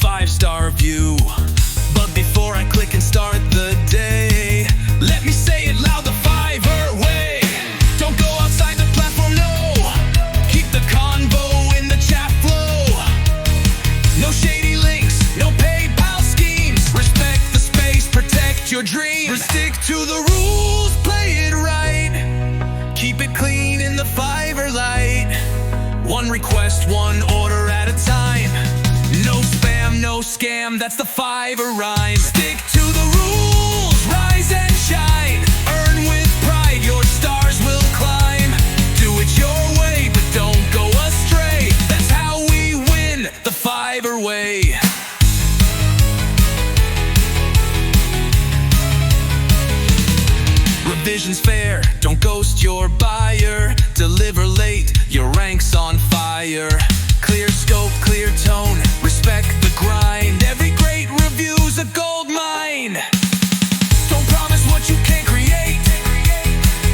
5-star review. But before I click and start the day, let me say it loud the Fiverr way. Don't go outside the platform, no. Keep the convo in the chat flow. No shady links, no PayPal schemes. Respect the space, protect your dreams. Stick to the rules, play it right. Keep it clean in the Fiverr light. One request, one order at a time. No spam, no scam, that's the Fiverr rhyme. Stick to the rules, rise and shine. Earn with pride, your stars will climb. Do it your way, but don't go astray. That's how we win the Fiverr way. Revision's fair, don't ghost your buyer. Deliver late, your rank's on fire. Clear scope, clear tone, respect the grind. Every great review's a gold mine. Don't promise what you can't create.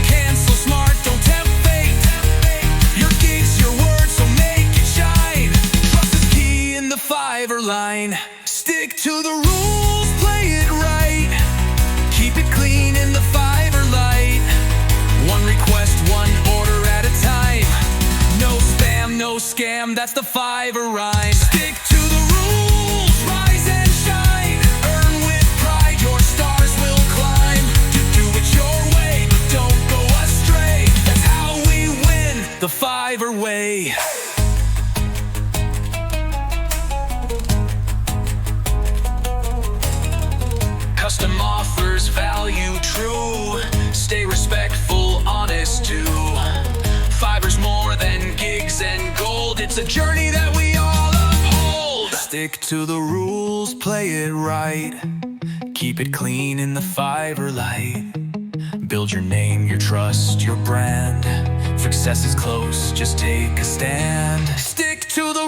Cancel smart, don't tempt fate. Your gig's your word, so make it shine. Trust is key in the Fiverr line. Stick to the rules, play it right. Keep it clean in the Fiverr light. One request, one order at a time. No spam, no scam, that's the Fiverr rhyme. Stick to the rules, rise and shine. Earn with pride, your stars will climb. Do it your way, but don't go astray. That's how we win the Fiverr way. Custom offers, value true. Stay respectful, honest too. Fiverr's more than gigs and gold. It's a journey that we all uphold. Stick to the rules, play it right. Keep it clean in the Fiverr light. Build your name, your trust, your brand. Success is close, just take a stand. Stick to the